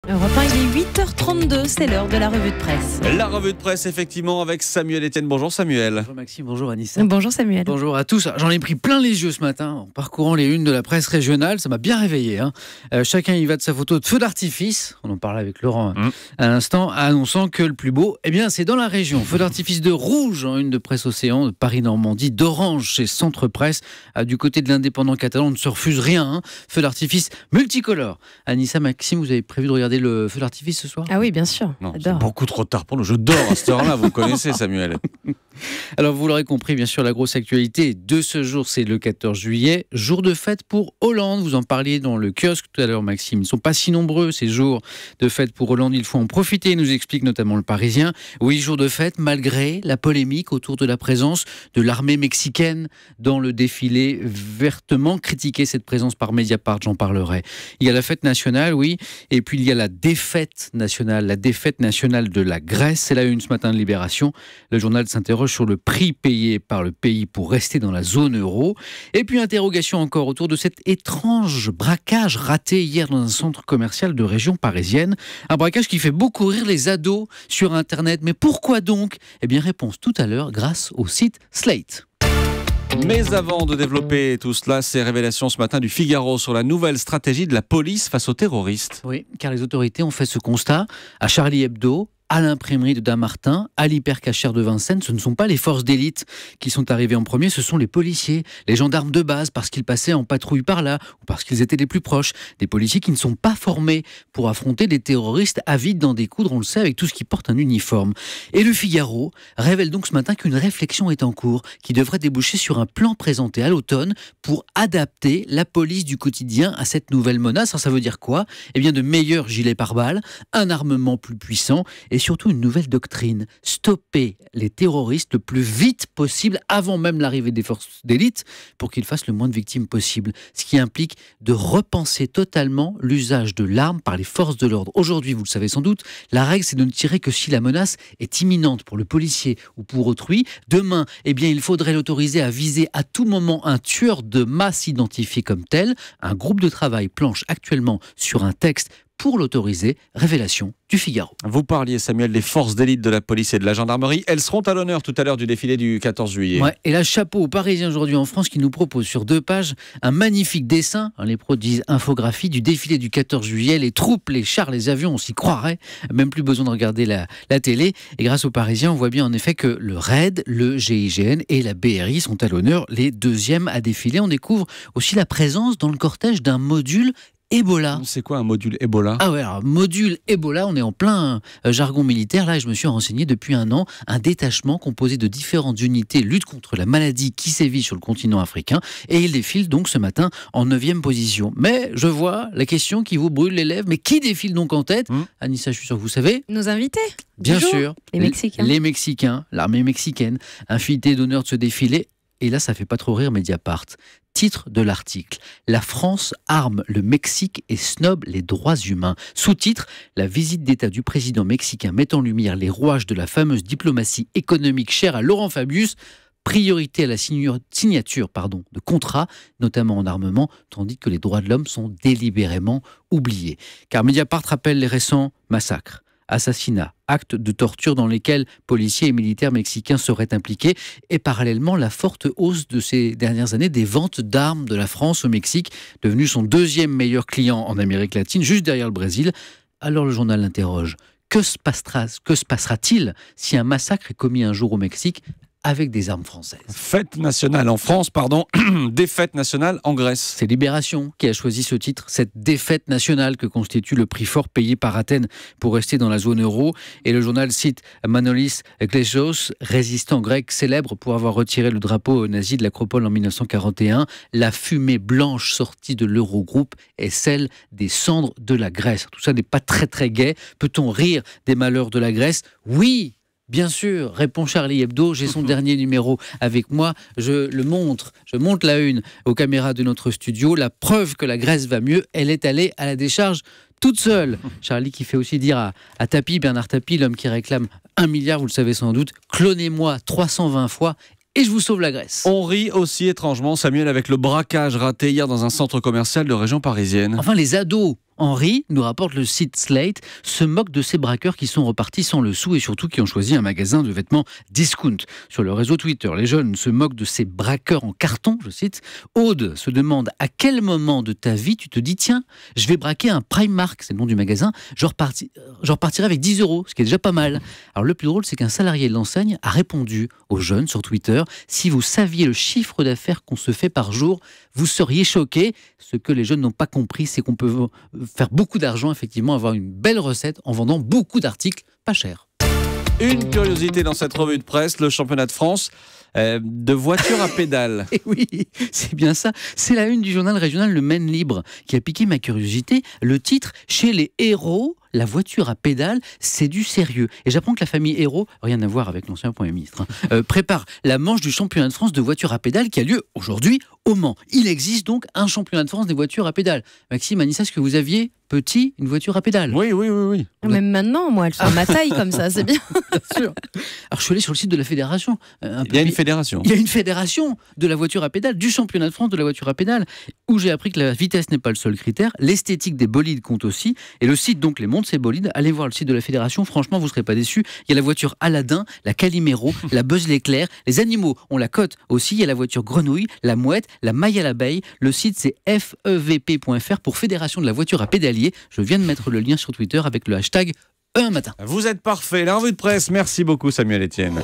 Europe 1, il est 8h32, c'est l'heure de la revue de presse. La revue de presse, effectivement, avec Samuel Etienne. Bonjour Samuel. Bonjour Maxime, bonjour Anissa. Bonjour Samuel. Bonjour à tous. J'en ai pris plein les yeux ce matin en parcourant les unes de la presse régionale. Ça m'a bien réveillé. Chacun y va de sa photo de feu d'artifice. On en parlait avec Laurent à l'instant, annonçant que le plus beau, c'est dans la région. Feu d'artifice de rouge en une de Presse Océan, de Paris-Normandie, d'orange chez Centre Presse. Du côté de l'indépendant catalan, on ne se refuse rien. Feu d'artifice multicolore. Anissa, Maxime, vous avez prévu de regarder le feu d'artifice ce soir ? Ah oui, bien sûr. Non, c'est beaucoup trop tard pour nous. Je dors à cette heure-là, vous connaissez Samuel. Alors vous l'aurez compris, bien sûr, la grosse actualité de ce jour, c'est le 14 juillet, jour de fête pour Hollande. Vous en parliez dans le kiosque tout à l'heure, Maxime. Ils ne sont pas si nombreux, ces jours de fête pour Hollande. Il faut en profiter, nous explique notamment le Parisien. Oui, jour de fête, malgré la polémique autour de la présence de l'armée mexicaine dans le défilé, vertement critiqué cette présence par Mediapart, j'en parlerai. Il y a la fête nationale, oui, et puis il y a la défaite nationale de la Grèce. C'est la une ce matin de Libération. Le journal s'interroge sur le prix payé par le pays pour rester dans la zone euro. Et puis interrogation encore autour de cet étrange braquage raté hier dans un centre commercial de région parisienne. Un braquage qui fait beaucoup rire les ados sur Internet. Mais pourquoi donc ? Réponse tout à l'heure grâce au site Slate. Mais avant de développer tout cela, ces révélations ce matin du Figaro sur la nouvelle stratégie de la police face aux terroristes. Oui, car les autorités ont fait ce constat à Charlie Hebdo, à l'imprimerie de Damartin, à l'hypercachère de Vincennes. Ce ne sont pas les forces d'élite qui sont arrivées en premier, ce sont les policiers, les gendarmes de base, parce qu'ils passaient en patrouille par là, ou parce qu'ils étaient les plus proches. Des policiers qui ne sont pas formés pour affronter des terroristes avides d'en découdre, on le sait, avec tout ce qui porte un uniforme. Et le Figaro révèle donc ce matin qu'une réflexion est en cours, qui devrait déboucher sur un plan présenté à l'automne pour adapter la police du quotidien à cette nouvelle menace. Alors ça veut dire quoi ? De meilleurs gilets pare-balles, un armement plus puissant, et surtout une nouvelle doctrine, stopper les terroristes le plus vite possible avant même l'arrivée des forces d'élite pour qu'ils fassent le moins de victimes possible. Ce qui implique de repenser totalement l'usage de l'arme par les forces de l'ordre. Aujourd'hui, vous le savez sans doute, la règle c'est de ne tirer que si la menace est imminente pour le policier ou pour autrui. Demain, il faudrait l'autoriser à viser à tout moment un tueur de masse identifié comme tel. Un groupe de travail planche actuellement sur un texte pour l'autoriser. Révélation du Figaro. Vous parliez, Samuel, des forces d'élite de la police et de la gendarmerie. Elles seront à l'honneur tout à l'heure du défilé du 14 juillet. Ouais, et là, chapeau aux Parisiens aujourd'hui en France qui nous propose sur 2 pages un magnifique dessin, les pros disent infographie, du défilé du 14 juillet. Les troupes, les chars, les avions, on s'y croirait. Même plus besoin de regarder la télé. Et grâce aux Parisiens, on voit bien en effet que le RAID, le GIGN et la BRI sont à l'honneur, les deuxièmes à défiler. On découvre aussi la présence dans le cortège d'un module Ebola. C'est quoi un module Ebola ? Alors module Ebola, on est en plein jargon militaire. Là, je me suis renseigné depuis 1 an, un détachement composé de différentes unités lutte contre la maladie qui sévit sur le continent africain. Et il défile donc ce matin en 9e position. Mais je vois la question qui vous brûle les lèvres. Mais qui défile donc en tête ? Anissa, je suis sûr que vous savez. Nos invités ? Bien sûr. Les Mexicains. Les Mexicains, l'armée mexicaine, invité d'honneur de ce défilé. Et là, ça fait pas trop rire Mediapart. Titre de l'article : La France arme le Mexique et snob les droits humains. Sous-titre : La visite d'État du président mexicain met en lumière les rouages de la fameuse diplomatie économique chère à Laurent Fabius. Priorité à la signature de contrats, notamment en armement, tandis que les droits de l'homme sont délibérément oubliés. Car Mediapart rappelle les récents massacres, assassinats, actes de torture dans lesquels policiers et militaires mexicains seraient impliqués, et parallèlement la forte hausse de ces dernières années des ventes d'armes de la France au Mexique, devenu son 2e meilleur client en Amérique latine, juste derrière le Brésil. Alors le journal l'interroge. Que se passera-t-il si un massacre est commis un jour au Mexique avec des armes françaises? Fête nationale en France, défaite nationale en Grèce. C'est Libération qui a choisi ce titre, cette défaite nationale que constitue le prix fort payé par Athènes pour rester dans la zone euro. Et le journal cite Manolis Glechos, résistant grec célèbre pour avoir retiré le drapeau nazi de l'Acropole en 1941. La fumée blanche sortie de l'Eurogroupe est celle des cendres de la Grèce. Tout ça n'est pas très très gai. Peut-on rire des malheurs de la Grèce ? Oui, bien sûr, répond Charlie Hebdo, j'ai son dernier numéro avec moi, je le montre, je monte la une aux caméras de notre studio, la preuve que la Grèce va mieux, elle est allée à la décharge toute seule. Charlie qui fait aussi dire à Tapie, Bernard Tapie, l'homme qui réclame 1 milliard, vous le savez sans doute, clonez-moi 320 fois et je vous sauve la Grèce. On rit aussi étrangement, Samuel, avec le braquage raté hier dans un centre commercial de région parisienne. Enfin, les ados Henri, nous rapporte le site Slate, se moque de ces braqueurs qui sont repartis sans le sou et surtout qui ont choisi un magasin de vêtements discount. Sur le réseau Twitter, les jeunes se moquent de ces braqueurs en carton, je cite. Aude se demande à quel moment de ta vie tu te dis tiens, je vais braquer un Primark, c'est le nom du magasin, je repartirai avec 10 €, ce qui est déjà pas mal. Alors le plus drôle, c'est qu'un salarié de l'enseigne a répondu aux jeunes sur Twitter, si vous saviez le chiffre d'affaires qu'on se fait par jour, vous seriez choqués. Ce que les jeunes n'ont pas compris, c'est qu'on peut faire beaucoup d'argent, effectivement, avoir une belle recette en vendant beaucoup d'articles pas chers. Une curiosité dans cette revue de presse, le championnat de France de voitures à pédales. Et oui, c'est bien ça. C'est la une du journal régional Le Maine Libre qui a piqué ma curiosité. Le titre, chez les héros, la voiture à pédales, c'est du sérieux. Et j'apprends que la famille Hérault, rien à voir avec l'ancien Premier ministre, prépare la manche du championnat de France de voitures à pédales qui a lieu aujourd'hui au Mans. Il existe donc un championnat de France des voitures à pédales. Maxime, Anissa, est-ce que vous aviez petit une voiture à pédales? Oui. Même maintenant, moi, elles sont à ma taille comme ça, c'est bien. Bien sûr. Alors je suis allé sur le site de la fédération. Il y a une fédération. Il y a une fédération de la voiture à pédales, du championnat de France de la voiture à pédales, où j'ai appris que la vitesse n'est pas le seul critère, l'esthétique des bolides compte aussi, et le site donc les montre ces bolides. Allez voir le site de la fédération, franchement vous ne serez pas déçus. Il y a la voiture Aladdin, la Calimero, la Buzz l'éclair, les animaux ont la cote aussi, il y a la voiture Grenouille, la Mouette, la Maille à l'abeille. Le site c'est fevp.fr pour Fédération de la voiture à pédalier. Je viens de mettre le lien sur Twitter avec le hashtag un matin. Vous êtes parfait. La revue de presse, merci beaucoup Samuel Etienne.